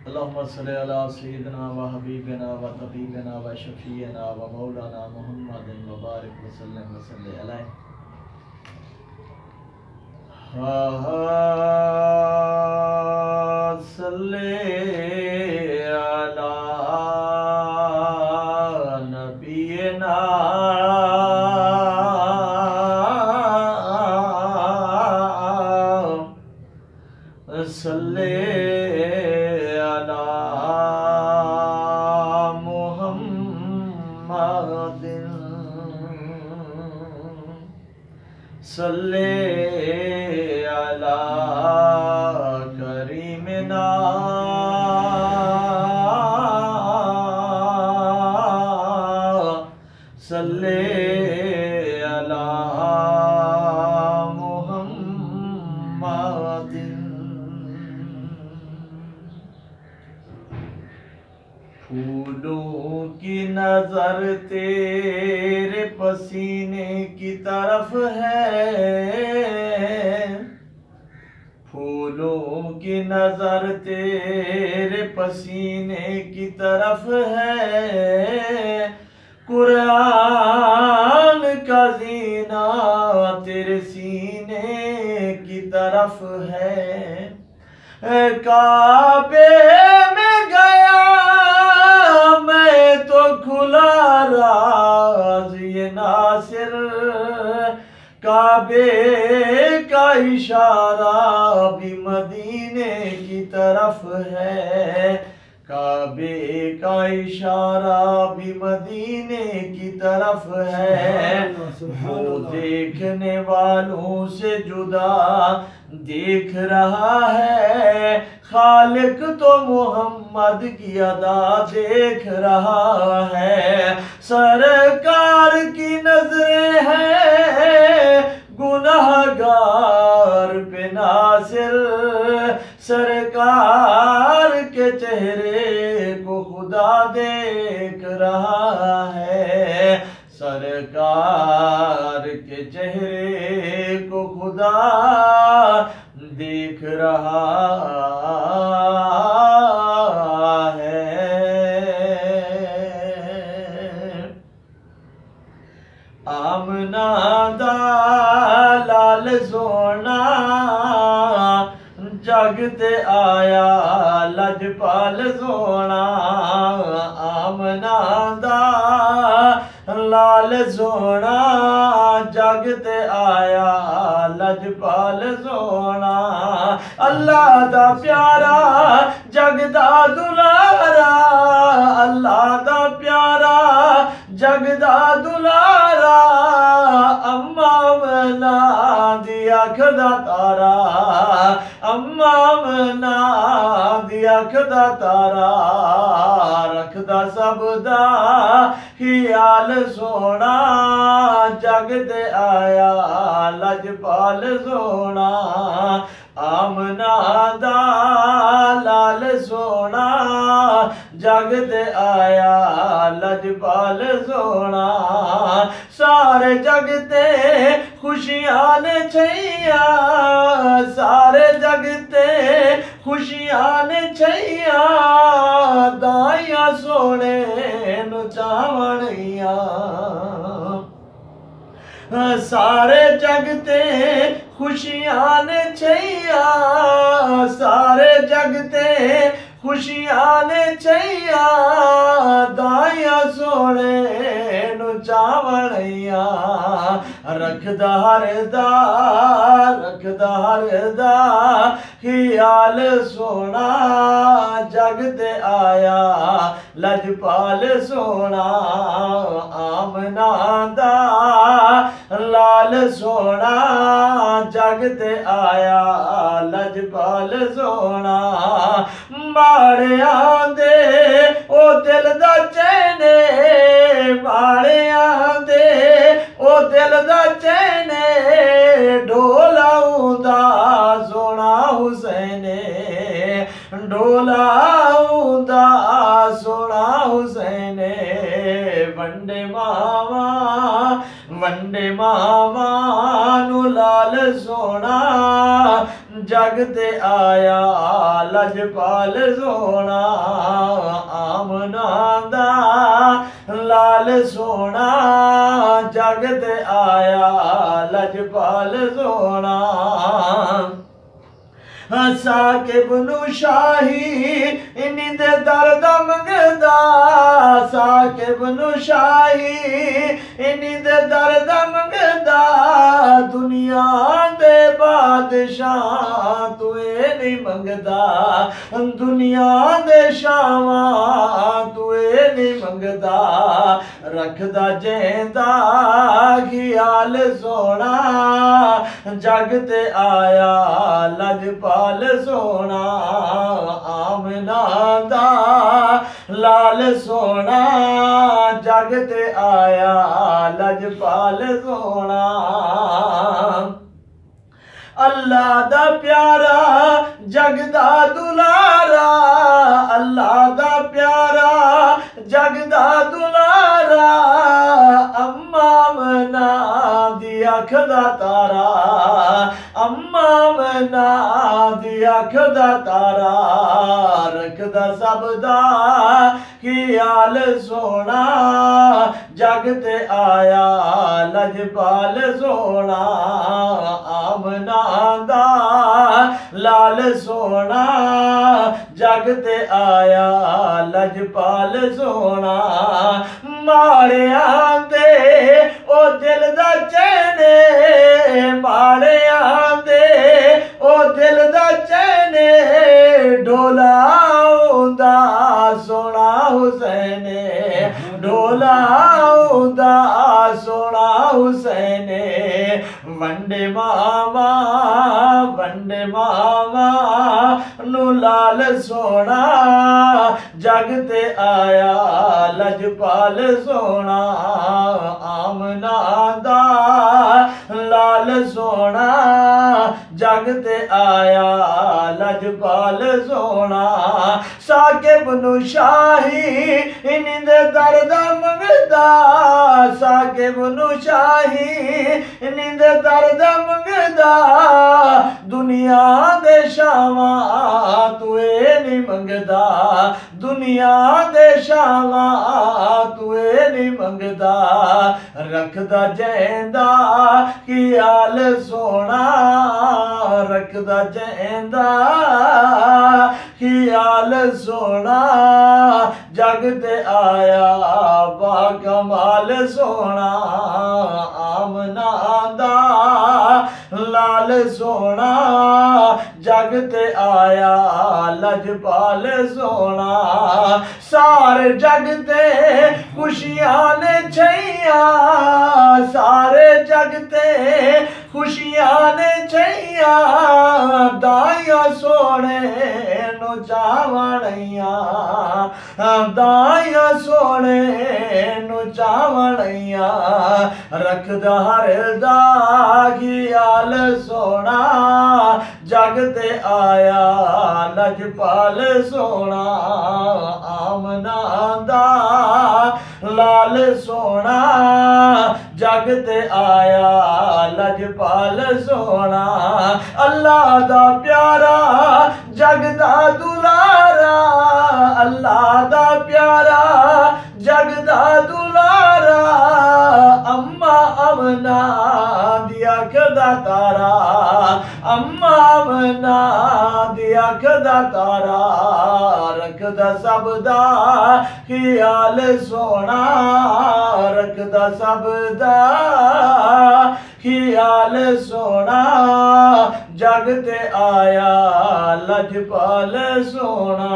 अल्लाहुम्मा सल्लि अला सय्यिदिना व हबीबिना व तबीबिना व शफीना व मौलाना मुहम्मदिन व बारिक व सल्लि अलैहि सल्ले अला नबीना सल्ले अला मुहम्मदिन सल्ले अला करीमिना सल्ले अला मुहम्मदिन। फूलों की नजर तेरे पसीने की तरफ है, फूलों की नजर तेरे पसीने की तरफ है, कुरान का जीना तेरे सीने की तरफ है। काबे में गया मैं तो खुला राज ये नासिर, काबे का इशारा भी मदीने की तरफ है, काबे का इशारा भी मदीने की तरफ है। वो देखने वालों से जुदा देख रहा है, खालिक तो मोहम्मद की अदा देख रहा है। सरकार की नजरें हैं गुनहगार पे नासिर, सरकार के चेहरे को खुदा देख रहा है, सरकार के चेहरे को खुदा देख रहा है। आमना दा लाल सोना जगते आया लजपाल सोना, आमना दा लाल सोना जगते आया लजपाल सोना। अल्लाह दा प्यारा जगदा दुलारा, अल्लाह दा प्यारा जगदा दुलारा, अम्मा मना दी अख दा तारा, अम्मा मना दी अख दा तारा, रखदा सब दा ख्याल सोना जगते आया लजपाल सोना। आमना दा लाल सोना जगते आया लजपाल सोना। सारे जगते खुशियां ने छैया, सारे जगते खुशियां ने छैया, दाइया सोने नु चावणिया। सारे जगते खुशियां ने छैया, सारे जगते खुशियां ने छैया, दाइया सोने नु चावणिया। रखदा हरदा रखदा हरदा ख्याल सोना जगते आया लजपाल सोना। आमना दा लाल सोना जगते आया लजपाल सोना। माड़े आंदे ओ दिल दा चैने, माड़े आंदे ओ दिल दा चैने, ढोलाऊंदा सोना हुसैने, ढोलाऊंदा सोना हुसैने। वंडे मावा नु लाल सोना जग ते आया लजपाल सोना आमना दा लाल सोना जग ते आया लजपाल सोना साकिब नू शाही निंद दर्द मंगदा साकिब नू शाही निंद दर्द मंगदा दुनिया दे बादशाह तुए नहीं मंगदा दुनिया दे शावां तुए नहीं मंगदा रखदा जेंदा ख्याल सोना जग ते आया लजपाल सोना आमना दा लाल सोना जग ते आया लजपाल सोना अल्लाह दा प्यारा जगदा दुलारा अल्लाह दा प्यारा जगदा दुलारा अम्मा मना दी अख दा तारा अम्मा मना दी अख दा तारा रखदा सब दा ख्याल सोना जग ते आया लजपाल सोना आमना दा लाल सोना जग ते आया लजपाल सोना माड़िया दे ओ दिल दा चैने माड़िया दे ओ दिल दा चैने ढोला उदा सोना हुसैने ढोला उदा सोना हुसैने वंडे मामा नू लाल सोना जग ते आया लजपाल सोना आमना दा लाल सोना जग ते आया लजपाल सोना साकिब नू शाही निंद दर्द मंगदा साकिब नू शाही निंद दर्द मंगदा दुनिया दे शावां तुए नहीं मंगदा दुनिया दे शावां तुए नहीं मंगदा रखदा जैंदा ख्याल सोना रखदा जैंदा ख्याल सोना जग ते आया बाकमाल सोना आमना दा लाल सोना जग ते आया लजपाल सोना सारे जग ते खुशियां ने छैया सारे जग ते खुशियां ने छैया दाया सोने नु चावणिया दाया सोने नु चावणिया रखदा हर दा ख्याल सोना जग ते आया लजपाल सोना आमना दा लाल सोना जग ते आया लजपाल सोना अल्लाह दा प्यारा जगदा दुलारा अल्लाह दा प्यारा जगदा दुलारा अम्मा अमना दिया कदा तारा अम्मा अमना दिया कदा तारा रखदा सब दा ख्याल सोना रखदा सब दा ख्याल सोना जग ते आया लजपाल सोना।